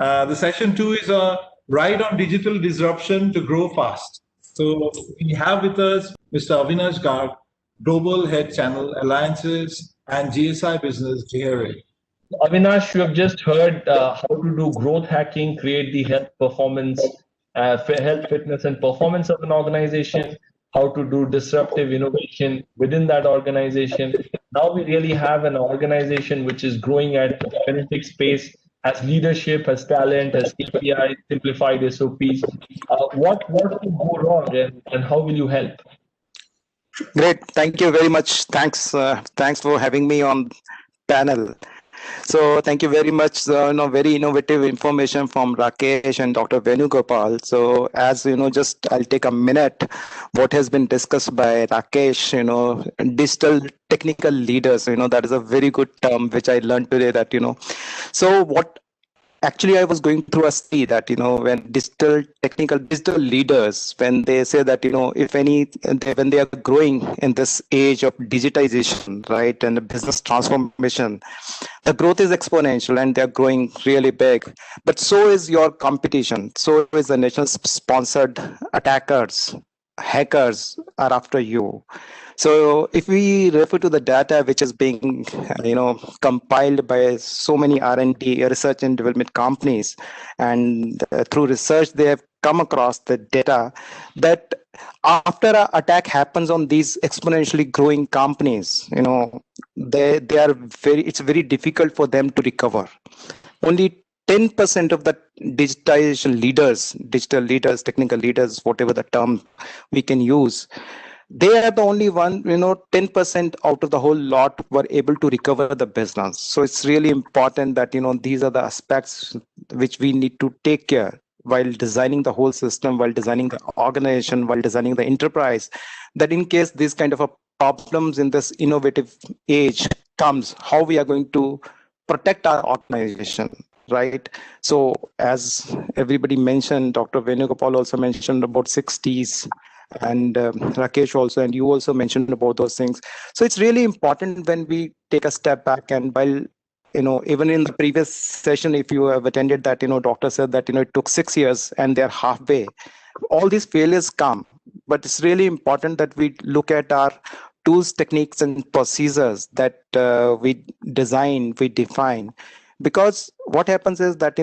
The session 2 is a ride on digital disruption to grow fast. So we have with us Mr. Avinash Garg, Global Head Channel Alliances and GSI Business, Vehere. Avinash, you have just heard how to do growth hacking, create the health performance, health, fitness, and performance of an organization, how to do disruptive innovation within that organization. Now we really have an organization which is growing at a frenetic pace, has leadership, has talent, has KPI, simplified SOPs. What could go wrong, and how will you help? Great. Thank you very much. Thanks for having me on panel. So thank you very much. Very innovative information from Rakesh and Dr. Venugopal. So as just I'll take a minute. What has been discussed by Rakesh, digital technical leaders. That is a very good term which I learned today. That so what. Actually, I was going through a study that, when digital leaders, when they say that, when they are growing in this age of digitization, right, and the business transformation, the growth is exponential and they're growing really big. But so is your competition. So is the national sponsored attackers, hackers are after you. So if we refer to the data which is being, compiled by so many R&D, research and development companies, and through research they have come across the data that after an attack happens on these exponentially growing companies, it's very difficult for them to recover. Only 10% of the digital leaders, technical leaders, whatever the term we can use, they are the only one, 10% out of the whole lot were able to recover the business. So it's really important that, these are the aspects which we need to take care while designing the whole system, while designing the organization, while designing the enterprise, that in case these kind of problems in this innovative age comes, how we are going to protect our organization. Right. So as everybody mentioned, Dr. Venugopal also mentioned about 60s, and Rakesh also, and you also mentioned about those things. So it's really important when we take a step back, and while, even in the previous session, if you have attended that, doctor said that, it took 6 years and they're halfway. All these failures come, but it's really important that we look at our tools, techniques, and procedures that we design, we define. Because what happens is that,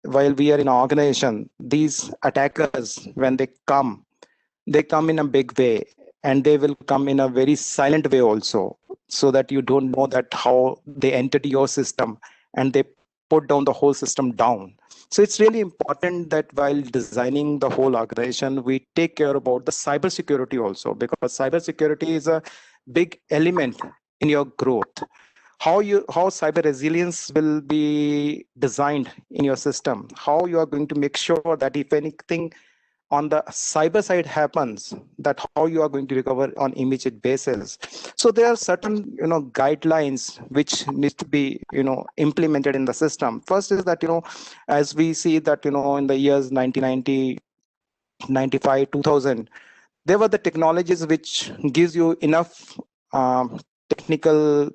while we are in an organization, these attackers, when they come in a big way, and they will come in a very silent way also, so that you don't know that how they entered your system and they put down the whole system down. So it's really important that while designing the whole organization, we take care about the cybersecurity also, because cybersecurity is a big element in your growth. How cyber resilience will be designed in your system, how you are going to make sure that if anything on the cyber side happens, that how you are going to recover on immediate basis. So there are certain guidelines which need to be implemented in the system. First is that as we see that in the years 1990, 95, 2000, there were the technologies which gives you enough technical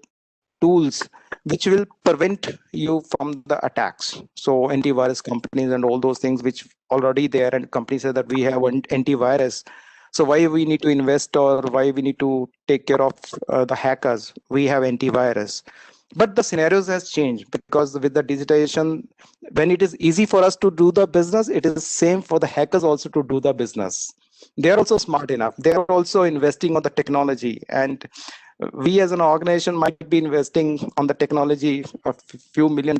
tools which will prevent you from the attacks. So antivirus companies and all those things which already there, and companies say that we have an antivirus. So why we need to invest, or why we need to take care of the hackers? We have antivirus. But the scenarios has changed, because with the digitization, when it is easy for us to do the business, it is same for the hackers also to do the business. They are also smart enough. They are also investing on the technology, and we as an organization might be investing on the technology a few $1 million,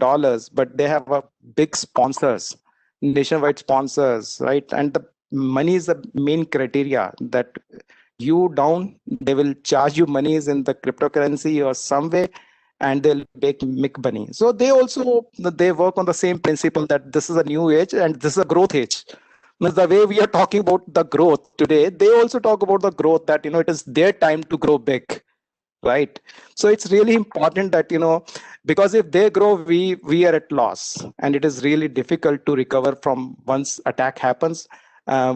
but they have a big sponsors, nationwide sponsors, right? And the money is the main criteria, that you down, they will charge you monies in the cryptocurrency or some way, and they'll make money. So they work on the same principle, that this is a new age and this is a growth age. The way we are talking about the growth today, they also talk about the growth, that it is their time to grow big. Right. So it's really important that, because if they grow, we are at loss, and it is really difficult to recover from once attack happens.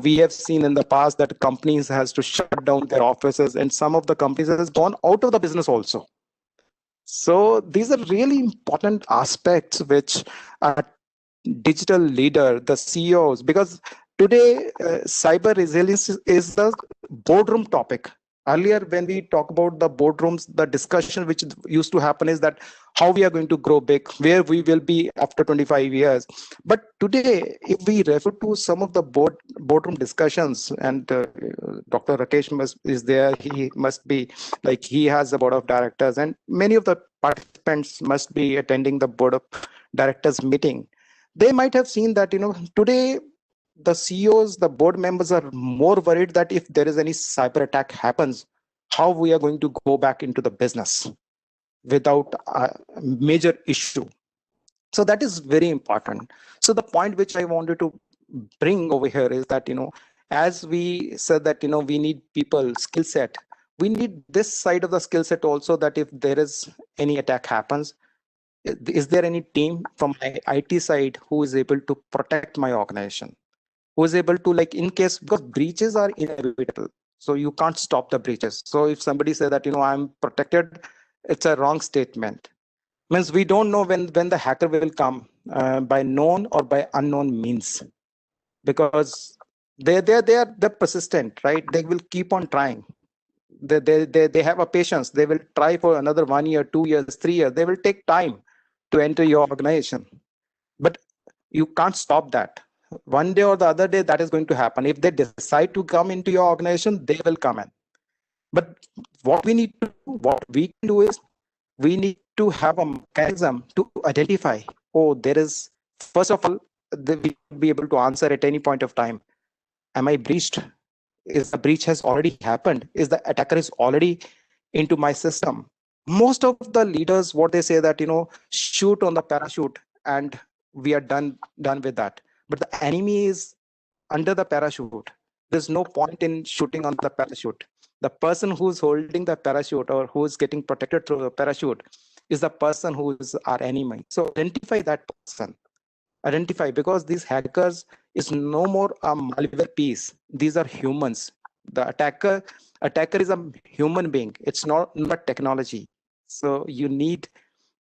We have seen in the past that companies has to shut down their offices, and some of the companies has gone out of the business also. So these are really important aspects which a digital leader, the CEOs, because today cyber resilience is the boardroom topic. Earlier, when we talk about the boardrooms, the discussion which used to happen is that how we are going to grow big, where we will be after 25 years. But today, if we refer to some of the boardroom discussions, and Dr. Rakesh is there, he must be like he has a board of directors, and many of the participants must be attending the board of directors meeting. They might have seen that today the CEOs, the board members are more worried that if there is any cyber attack happens, how we are going to go back into the business without a major issue. So that is very important. So the point which I wanted to bring over here is that as we said that we need people skill set, we need this side of the skill set also, that if there is any attack happens, is there any team from my IT side who is able to protect my organization, who is able to, like, in case, because breaches are inevitable, so you can't stop the breaches. So if somebody say that I'm protected, it's a wrong statement. Means we don't know when the hacker will come, by known or by unknown means, because they're persistent, right? They will keep on trying. They have a patience. They will try for another 1 year, 2 years, 3 years. They will take time to enter your organization, but you can't stop that. One day or the other day, that is going to happen. If they decide to come into your organization, they will come in. But what we can do is, we need to have a mechanism to identify, oh, there is, first of all, we will be able to answer at any point of time, am I breached? Is the breach has already happened? Is the attacker is already into my system? Most of the leaders, what they say that shoot on the parachute and we are done with that. But the enemy is under the parachute. There's no point in shooting on the parachute. The person who's holding the parachute or who's getting protected through the parachute is the person who is our enemy. So identify that person. Identify, because these hackers is no more a malware piece. These are humans. The attacker is a human being. It's not technology. So you need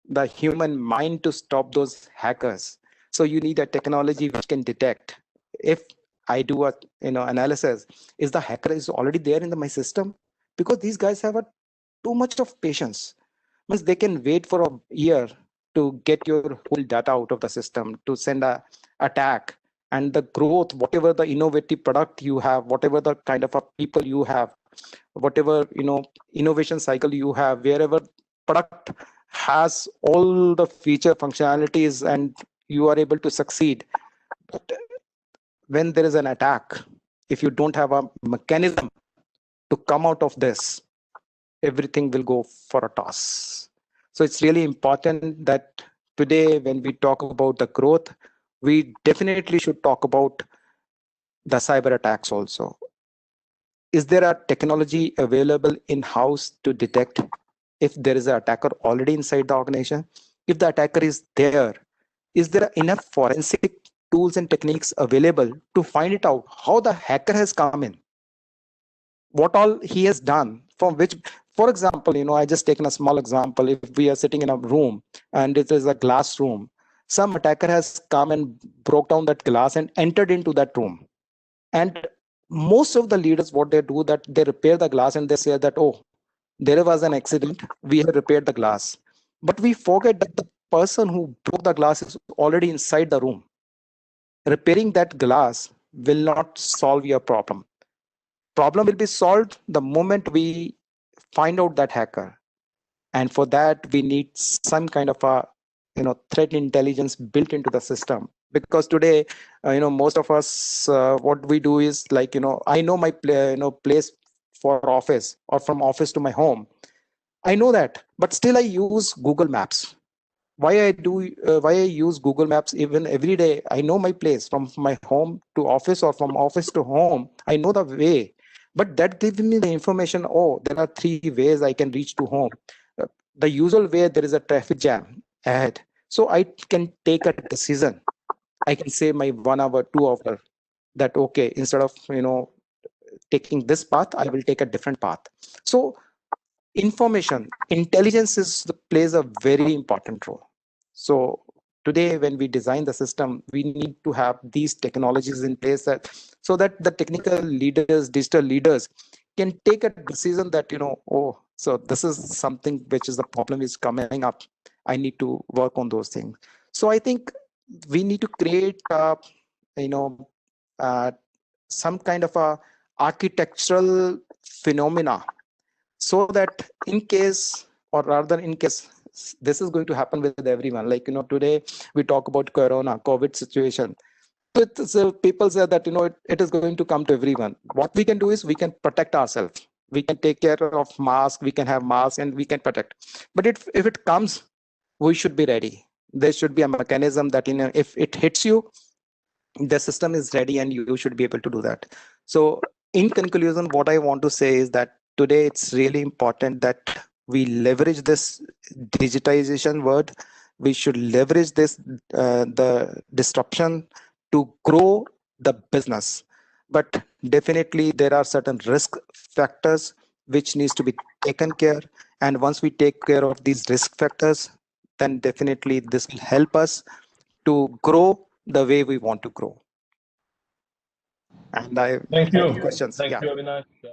the human mind to stop those hackers. So you need a technology which can detect. If I do a analysis, is the hacker is already there in my system? Because these guys have a too much of patience. Means they can wait for a year to get your whole data out of the system, to send a attack. And the growth, whatever the innovative product you have, whatever the kind of a people you have, whatever innovation cycle you have, wherever product has all the feature functionalities and you are able to succeed. But when there is an attack, if you don't have a mechanism to come out of this, everything will go for a toss. So it's really important that today, when we talk about the growth, we definitely should talk about the cyber attacks also. Is there a technology available in house to detect if there is an attacker already inside the organization? If the attacker is there, is there enough forensic tools and techniques available to find it out how the hacker has come in, what all he has done, from which, for example, I just taken a small example. If we are sitting in a room and it is a glass room, some attacker has come and broke down that glass and entered into that room. And most of the leaders, what they do, that they repair the glass and they say that, oh, there was an accident, we have repaired the glass. But we forget that the person who broke the glass is already inside the room. Repairing that glass will not solve your problem will be solved the moment we find out that hacker. And for that, we need some kind of a threat intelligence built into the system. Because today, most of us, what we do is, like, I know my place for office, or from office to my home, I know that, but still I use Google Maps. Why I use Google Maps even every day? I know my place from my home to office or from office to home. I know the way, but that gives me the information. Oh, there are 3 ways I can reach to home. The usual way, there is a traffic jam ahead, so I can take a decision. I can say my 1 hour, 2 hour, that okay, instead of taking this path, I will take a different path. So information intelligence plays a very important role. So today when we design the system, we need to have these technologies in place so that the technical leaders, digital leaders can take a decision that, oh, so this is something which is the problem is coming up, I need to work on those things. So I think we need to create you know uh, some kind of a architectural phenomena, so that in case, or rather in case this is going to happen with everyone, like today we talk about COVID situation. So people say that it is going to come to everyone. What we can do is we can protect ourselves, we can take care of mask, we can have masks and we can protect. But if it comes, we should be ready. There should be a mechanism that if it hits you, the system is ready and you should be able to do that. So in conclusion, what I want to say is that today it's really important that we leverage this digitization word. We should leverage this the disruption to grow the business. But definitely there are certain risk factors which needs to be taken care. And once we take care of these risk factors, then definitely this will help us to grow the way we want to grow. And I Thank have you. questions. Thank Yeah. you, Avinash.